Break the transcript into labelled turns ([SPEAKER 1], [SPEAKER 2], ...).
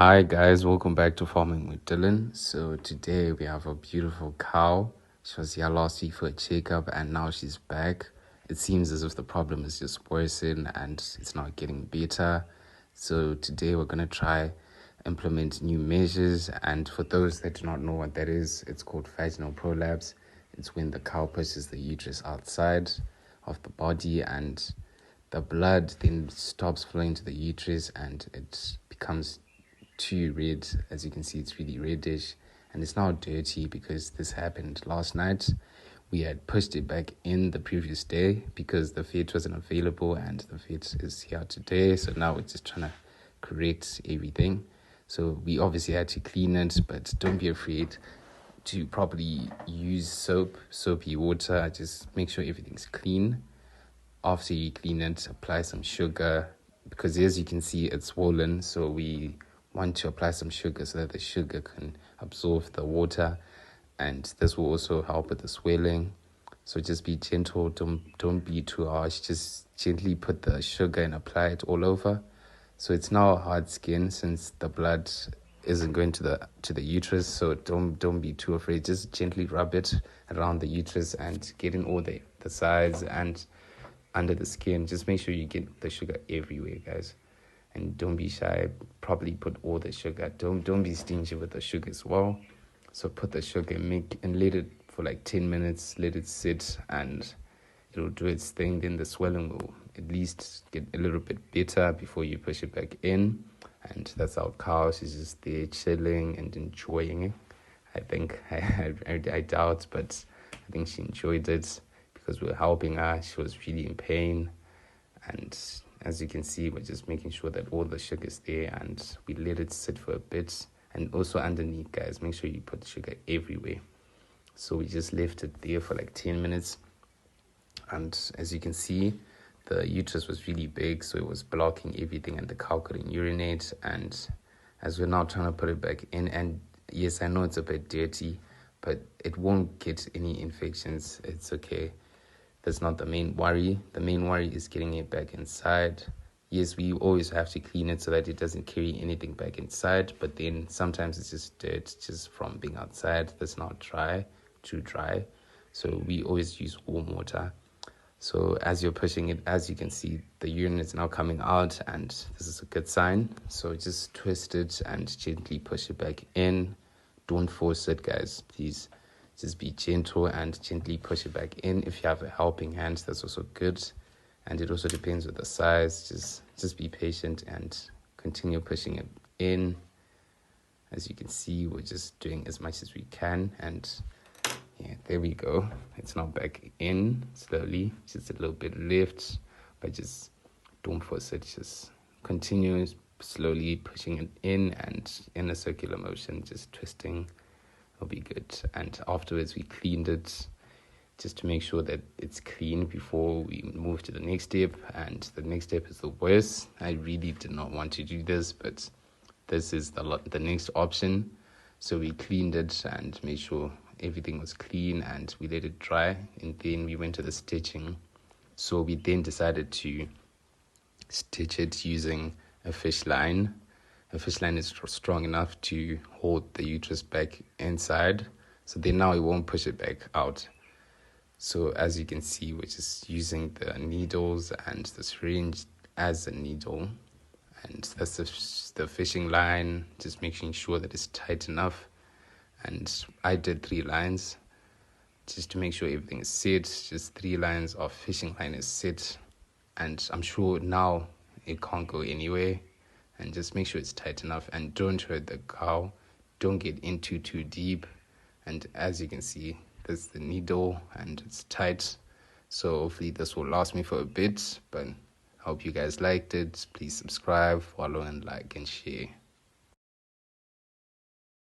[SPEAKER 1] Hi guys, welcome back to Farming with Dylan. So today we have a beautiful cow. She was here last week for a checkup and now she's back. It seems as if the problem is just worsening and it's not getting better. So today we're going to try implement new measures, and for those that do not know what that is, it's called vaginal prolapse. It's when the cow pushes the uterus outside of the body and the blood then stops flowing to the uterus and it becomes too red. As you can see, it's really reddish and it's now dirty because this happened last night. We had pushed it back in the previous day because the vet wasn't available and the vet is here today. So now we're just trying to correct everything. So we obviously had to clean it, but don't be afraid to properly use soapy water. Just make sure everything's clean. After you clean it, apply some sugar because as you can see, it's swollen. So we want to apply some sugar so that the sugar can absorb the water, and this will also help with the swelling. So just be gentle, don't be too harsh. Just gently put the sugar and apply it all over. So it's now hard skin since the blood isn't going to the uterus. So don't be too afraid. Just gently rub it around the uterus and get in all the sides and under the skin. Just make sure you get the sugar everywhere, guys. And don't be shy. Probably put all the sugar. Don't be stingy with the sugar as well. So put the sugar and let it for like 10 minutes. Let it sit and it'll do its thing. Then the swelling will at least get a little bit better before you push it back in. And that's our cow. She's just there chilling and enjoying it. I think I doubt, but I think she enjoyed it because we were helping her. She was really in pain, and as you can see, we're just making sure that all the sugar is there and we let it sit for a bit. And also underneath, guys, make sure you put sugar everywhere. So we just left it there for like 10 minutes. And as you can see, the uterus was really big, so it was blocking everything and the cow couldn't urinate. And as we're now trying to put it back in, and yes, I know it's a bit dirty, but it won't get any infections. It's okay. That's not the main worry. The main worry is getting it back inside. Yes, we always have to clean it so that it doesn't carry anything back inside, but then sometimes it's just dirt just from being outside that's not too dry. So we always use warm water. So as you're pushing it, as you can see, the urine is now coming out and this is a good sign. So just twist it and gently push it back in. Don't force it, guys, please. Just be gentle and gently push it back in. If you have a helping hand, that's also good. And it also depends with the size. Just be patient and continue pushing it in. As you can see, we're just doing as much as we can. And yeah, there we go. It's now back in slowly. Just a little bit lift, but just don't force it. Just continue slowly pushing it in and in a circular motion, just twisting. Will be good. And afterwards we cleaned it just to make sure that it's clean before we move to the next step. And the next step is the worst. I really did not want to do this, but this is the next option. So we cleaned it and made sure everything was clean and we let it dry, and then we went to the stitching. So we then decided to stitch it using a fish line. A fish line is strong enough to hold the uterus back inside, so then now it won't push it back out. So as you can see, we're just using the needles and the syringe as a needle, and that's the fishing line, just making sure that it's tight enough. And I did 3 lines just to make sure everything is set. Just 3 lines of fishing line is set, and I'm sure now it can't go anywhere. And just make sure it's tight enough and don't hurt the cow. Don't get into too deep. And as you can see, there's the needle and it's tight. So hopefully this will last me for a bit. But I hope you guys liked it. Please subscribe, follow, and like and share.